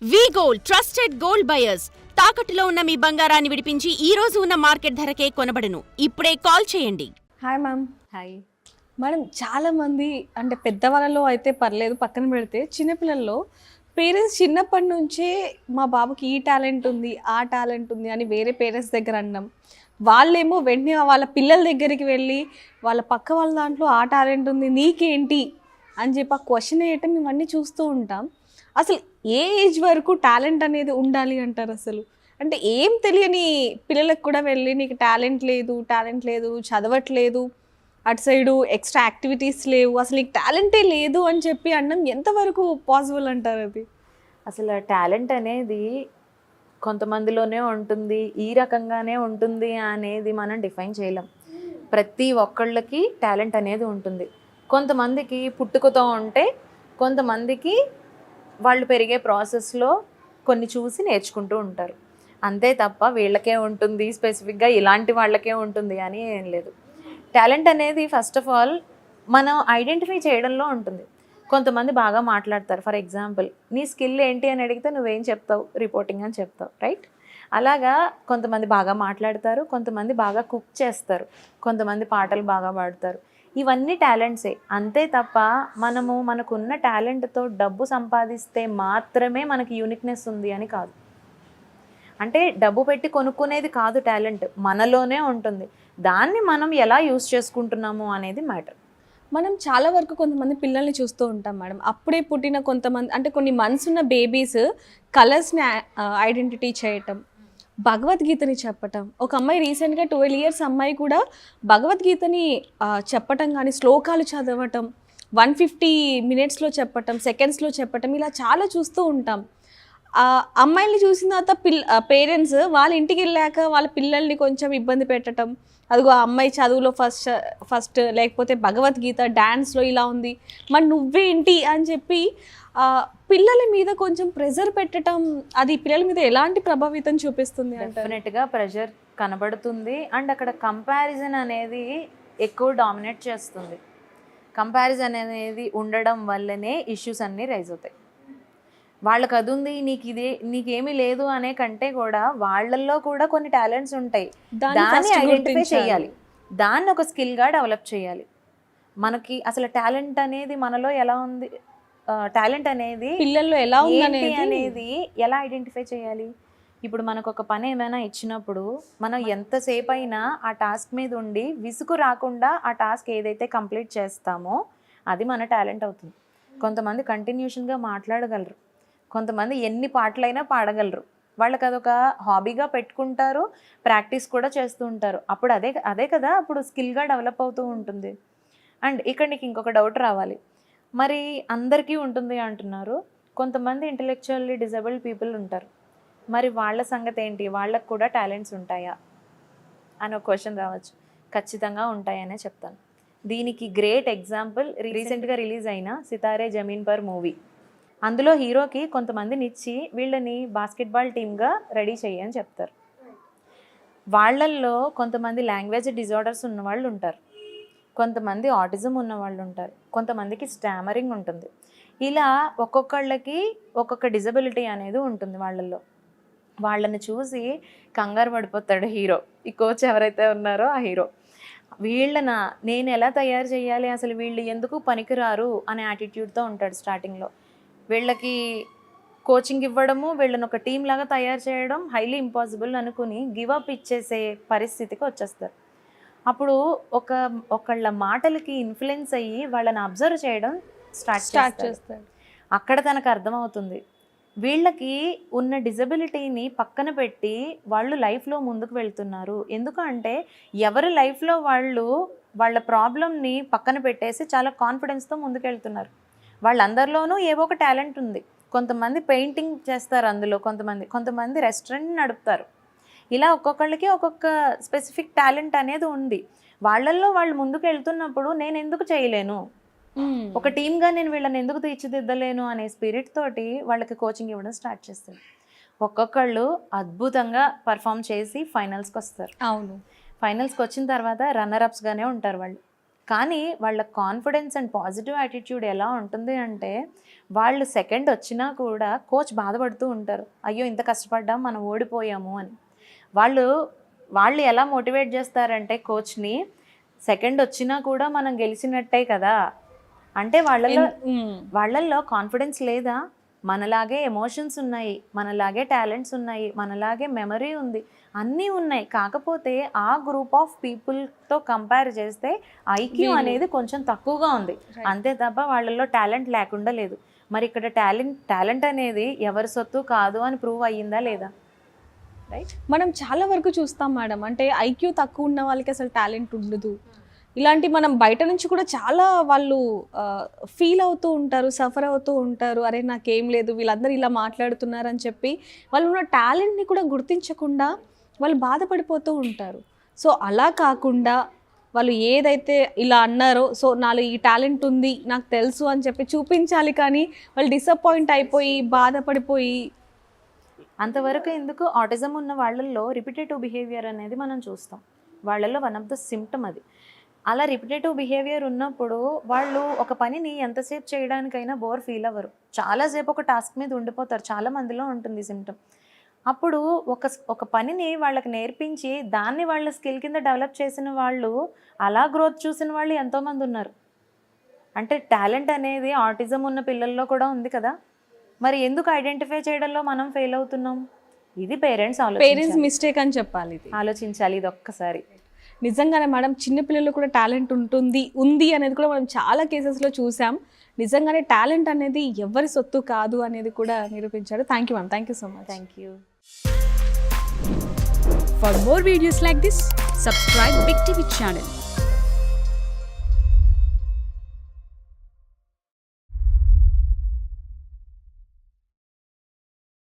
వి gold trusted gold buyers తాకట్టులో ఉన్న మీ బంగారాన్ని విడిపించి ఈ రోజు ఉన్న మార్కెట్ ధరకే కొనబడను. ఇప్పుడే కాల్ చేయండి. Hi ma'am. హాయ్ మేడం, చాలామంది అంటే పెద్దవాళ్ళలో అయితే పర్లేదు, పక్కన పెడితే చిన్నపిల్లల్లో పేరెంట్స్ చిన్నప్పటి నుంచే మా బాబుకి ఈ టాలెంట్ ఉంది, ఆ టాలెంట్ ఉంది అని వేరే పేరెంట్స్ దగ్గర అన్నాం. వాళ్ళేమో వెంటనే వాళ్ళ పిల్లల దగ్గరికి వెళ్ళి వాళ్ళ పక్క వాళ్ళ దాంట్లో ఆ టాలెంట్ ఉంది, నీకేంటి అని చెప్పి ఆ క్వశ్చన్ వేయటం ఇవన్నీ చూస్తూ ఉంటాం. అసలు ఏ ఏజ్ వరకు టాలెంట్ అనేది ఉండాలి అంటారు? అసలు అంటే ఏం తెలియని పిల్లలకు కూడా వెళ్ళి నీకు టాలెంట్ లేదు, చదవట్లేదు, అటు సైడు ఎక్స్ట్రా యాక్టివిటీస్ లేవు, అసలు నీకు టాలెంటే లేదు అని చెప్పి అనడం ఎంతవరకు పాసిబుల్ అంటారు? అది అసలు టాలెంట్ అనేది కొంతమందిలోనే ఉంటుంది, ఈ రకంగానే ఉంటుంది అనేది మనం డిఫైన్ చేయలేం. ప్రతి ఒక్కళ్ళకి టాలెంట్ అనేది ఉంటుంది. కొంతమందికి పుట్టుకతో ఉంటే, కొంతమందికి వాళ్ళు పెరిగే ప్రాసెస్లో కొన్ని చూసి నేర్చుకుంటూ ఉంటారు. అంతే తప్ప వీళ్ళకే ఉంటుంది, స్పెసిఫిక్గా ఇలాంటి వాళ్ళకే ఉంటుంది అని ఏం లేదు. టాలెంట్ అనేది ఫస్ట్ ఆఫ్ ఆల్ మనం ఐడెంటిఫై చేయడంలో ఉంటుంది. కొంతమంది బాగా మాట్లాడతారు. ఫర్ ఎగ్జాంపుల్, నీ స్కిల్ ఏంటి అని అడిగితే నువ్వేం చెప్తావు? రిపోర్టింగ్ అని చెప్తావు, రైట్? అలాగా కొంతమంది బాగా మాట్లాడతారు, కొంతమంది బాగా కుక్ చేస్తారు, కొంతమంది పాటలు బాగా పాడతారు. ఇవన్నీ టాలెంట్సే. అంతే తప్ప మనకున్న టాలెంట్తో డబ్బు సంపాదిస్తే మాత్రమే మనకి యూనిక్నెస్ ఉంది అని కాదు. అంటే డబ్బు పెట్టి కొనుక్కునేది కాదు టాలెంట్, మనలోనే ఉంటుంది. దాన్ని మనం ఎలా యూస్ చేసుకుంటున్నాము అనేది మ్యాటర్. మనం చాలా వరకు కొంతమంది పిల్లల్ని చూస్తూ ఉంటాం మేడం. అప్పుడే పుట్టిన కొంతమంది అంటే కొన్ని మంత్స్ ఉన్న బేబీస్ కలర్స్ని ఐడెంటిటీ చేయటం, భగవద్గీతని చెప్పటం. ఒక అమ్మాయి రీసెంట్గా 12 years అమ్మాయి కూడా భగవద్గీతని చెప్పటం, కానీ శ్లోకాలు చదవటం, 150 minutesలో చెప్పటం, సెకండ్స్లో చెప్పటం, ఇలా చాలా చూస్తూ ఉంటాం. అమ్మాయిని చూసిన తర్వాత పేరెంట్స్ వాళ్ళ ఇంటికి వెళ్ళాక వాళ్ళ పిల్లల్ని కొంచెం ఇబ్బంది పెట్టడం, అదిగో ఆ అమ్మాయి చదువులో ఫస్ట్ లేకపోతే భగవద్గీత డ్యాన్స్లో ఇలా ఉంది, మరి నువ్వేంటి అని చెప్పి పిల్లల మీద కొంచెం ప్రెజర్ పెట్టడం, అది పిల్లల మీద ఎలాంటి ప్రభావితం చూపిస్తుంది? డెఫినెట్గా ప్రెషర్ కనబడుతుంది. అండ్ అక్కడ కంపారిజన్ అనేది ఎక్కువ డామినేట్ చేస్తుంది. కంపారిజన్ అనేది ఉండడం వల్లనే ఇష్యూస్ అన్నీ రైజ్ అవుతాయి. వాళ్ళకి అది ఉంది, నీకేమీ లేదు అనే కంటే కూడా వాళ్ళల్లో కూడా కొన్ని టాలెంట్స్ ఉంటాయి, దాన్ని ఐడెంటిఫై చేయాలి, దాన్ని ఒక స్కిల్గా డెవలప్ చేయాలి. మనకి అసలు టాలెంట్ అనేది మనలో ఎలా ఉంది, టాలెంట్ అనేది పిల్లల్లో ఎలా ఉంది అనేది ఎలా ఐడెంటిఫై చేయాలి? ఇప్పుడు మనకు ఒక పని ఏమైనా ఇచ్చినప్పుడు మనం ఎంతసేపు అయినా ఆ టాస్క్ మీద ఉండి విసుగు రాకుండా ఆ టాస్క్ ఏదైతే కంప్లీట్ చేస్తామో అది మన టాలెంట్ అవుతుంది. కొంతమంది కంటిన్యూషన్గా మాట్లాడగలరు, కొంతమంది ఎన్ని పాటలైనా పాడగలరు. వాళ్ళకి అదొక హాబీగా పెట్టుకుంటారు, ప్రాక్టీస్ కూడా చేస్తూ ఉంటారు. అప్పుడు అదే కదా అప్పుడు స్కిల్గా డెవలప్ అవుతూ ఉంటుంది. అండ్ ఇక్కడ నీకు ఇంకొక డౌట్ రావాలి, మరి అందరికీ ఉంటుంది అంటున్నారు, కొంతమంది ఇంటెలెక్చువల్లీ డిజేబుల్డ్ పీపుల్ ఉంటారు, మరి వాళ్ళ సంగతి ఏంటి? వాళ్ళకు కూడా టాలెంట్స్ ఉంటాయా అని ఒక క్వశ్చన్ రావచ్చు. ఖచ్చితంగా ఉంటాయనే చెప్తాను. దీనికి గ్రేట్ ఎగ్జాంపుల్ రీసెంట్గా రిలీజ్ అయిన సితారే జమీన్ పర్ మూవీ. అందులో హీరోకి కొంతమందిని ఇచ్చి వీళ్ళని బాస్కెట్బాల్ టీమ్గా రెడీ చేయని చెప్తారు. వాళ్ళల్లో కొంతమంది లాంగ్వేజ్ డిజార్డర్స్ ఉన్న వాళ్ళు ఉంటారు, కొంతమంది ఆటిజం ఉన్న వాళ్ళు ఉంటారు, కొంతమందికి స్టామరింగ్ ఉంటుంది. ఇలా ఒక్కొక్కళ్ళకి ఒక్కొక్క డిజబిలిటీ అనేది ఉంటుంది వాళ్ళల్లో. వాళ్ళని చూసి కంగారు పడిపోతాడు హీరో, ఈ కోచ్ ఎవరైతే ఉన్నారో ఆ హీరో. నేను ఎలా తయారు చేయాలి, అసలు వీళ్ళు ఎందుకు పనికిరారు అనే యాటిట్యూడ్తో ఉంటాడు స్టార్టింగ్లో. వీళ్ళకి కోచింగ్ ఇవ్వడము, వీళ్ళని ఒక టీం లాగా తయారు చేయడం హైలీ ఇంపాసిబుల్ అనుకుని గివప్ ఇచ్చేసే పరిస్థితికి వచ్చేస్తారు. అప్పుడు ఒకళ్ళ మాటలకి ఇన్ఫ్లుయెన్స్ అయ్యి వాళ్ళని అబ్జర్వ్ చేయడం స్టార్ట్ చేస్తారు. అక్కడ తనకు అర్థమవుతుంది వీళ్ళకి ఉన్న డిజబిలిటీని పక్కన పెట్టి వాళ్ళు లైఫ్లో ముందుకు వెళ్తున్నారు. ఎందుకంటే ఎవరి లైఫ్లో వాళ్ళు వాళ్ళ ప్రాబ్లమ్ని పక్కన పెట్టేసి చాలా కాన్ఫిడెన్స్తో ముందుకు వెళ్తున్నారు. వాళ్ళందరిలోనూ ఏవో ఒక టాలెంట్ ఉంది. కొంతమంది పెయింటింగ్ చేస్తారు, అందులో కొంతమంది రెస్టారెంట్ నడుపుతారు. ఇలా ఒక్కొక్కళ్ళకి ఒక్కొక్క స్పెసిఫిక్ టాలెంట్ అనేది ఉంది. వాళ్ళల్లో వాళ్ళు ముందుకు వెళ్తున్నప్పుడు నేను ఎందుకు చేయలేను, ఒక టీమ్గా నేను వీళ్ళని ఎందుకు తీర్చిదిద్దలేను అనే స్పిరిట్ తోటి వాళ్ళకి కోచింగ్ ఇవ్వడం స్టార్ట్ చేస్తారు. ఒక్కొక్కళ్ళు అద్భుతంగా పర్ఫామ్ చేసి ఫైనల్స్కి వస్తారు. అవును, ఫైనల్స్కి వచ్చిన తర్వాత రన్నర్ అప్స్గానే ఉంటారు వాళ్ళు. కానీ వాళ్ళ కాన్ఫిడెన్స్ అండ్ పాజిటివ్ యాటిట్యూడ్ ఎలా ఉంటుంది అంటే వాళ్ళు సెకండ్ వచ్చినా కూడా కోచ్ బాధపడుతూ ఉంటారు, అయ్యో ఇంత కష్టపడ్డాం మనం ఓడిపోయాము అని. వాళ్ళు ఎలా మోటివేట్ చేస్తారంటే కోచ్ని, సెకండ్ వచ్చినా కూడా మనం గెలిచినట్టే కదా అంటే వాళ్ళల్లో కాన్ఫిడెన్స్ లేదా, మనలాగే ఎమోషన్స్ ఉన్నాయి, మనలాగే టాలెంట్స్ ఉన్నాయి, మనలాగే మెమరీ ఉంది, అన్నీ ఉన్నాయి. కాకపోతే ఆ గ్రూప్ ఆఫ్ పీపుల్తో కంపేర్ చేస్తే ఐక్యూ అనేది కొంచెం తక్కువగా ఉంది, అంతే తప్ప వాళ్ళల్లో టాలెంట్ లేకుండా లేదు. మరి ఇక్కడ టాలెంట్ అనేది ఎవరి సొత్తు కాదు అని ప్రూవ్ అయ్యిందా లేదా? రైట్. మనం చాలా వరకు చూస్తాం మేడం, అంటే ఐక్యూ తక్కువ ఉన్న వాళ్ళకి అసలు టాలెంట్ ఉండదు. ఇలాంటి మనం బయట నుంచి కూడా చాలా వాళ్ళు ఫీల్ అవుతూ ఉంటారు, సఫర్ అవుతూ ఉంటారు, అరే నాకేం లేదు వీళ్ళందరూ ఇలా మాట్లాడుతున్నారు అని చెప్పి వాళ్ళు ఉన్న టాలెంట్ని కూడా గుర్తించకుండా వాళ్ళు బాధపడిపోతూ ఉంటారు. సో అలా కాకుండా వాళ్ళు ఏదైతే ఇలా అన్నారో, సో నాలో ఈ టాలెంట్ ఉంది నాకు తెలుసు అని చెప్పి చూపించాలి, కానీ వాళ్ళు డిసప్పాయింట్ అయిపోయి బాధపడిపోయి అంతవరకు ఎందుకు. ఆటిజం ఉన్న వాళ్ళల్లో రిపిటేటివ్ బిహేవియర్ అనేది మనం చూస్తాం, వాళ్ళల్లో వన్ ఆఫ్ ద సిమ్టమ్ అది. అలా రిపిటేటివ్ బిహేవియర్ ఉన్నప్పుడు వాళ్ళు ఒక పనిని ఎంతసేపు చేయడానికైనా బోర్ ఫీల్ అవ్వరు, చాలాసేపు ఒక టాస్క్ మీద ఉండిపోతారు, చాలా మందిలో ఉంటుంది సిమ్టమ్. అప్పుడు ఒక పనిని వాళ్ళకి నేర్పించి దాన్ని వాళ్ళ స్కిల్ కింద డెవలప్ చేసిన వాళ్ళు, అలా గ్రోత్ చూసిన వాళ్ళు ఎంతోమంది ఉన్నారు. అంటే టాలెంట్ అనేది ఆటిజం ఉన్న పిల్లల్లో కూడా ఉంది కదా, మరి ఎందుకు ఐడెంటిఫై చేయడంలో మనం ఫెయిల్ అవుతున్నాం? ఇది పేరెంట్స్ మిస్టేక్ అని చెప్పాలి, ఇది ఆలోచించాలి ఇది ఒక్కసారి. నిజంగానే మేడం, చిన్నపిల్లలు కూడా టాలెంట్ ఉంది అనేది కూడా మనం చాలా కేసెస్లో చూసాం. నిజంగానే టాలెంట్ అనేది ఎవరి సొత్తు కాదు అనేది కూడా నిరూపించారు. Thank you ma'am, thank you so much. Thank you. For more videos like this, subscribe Big TV channel.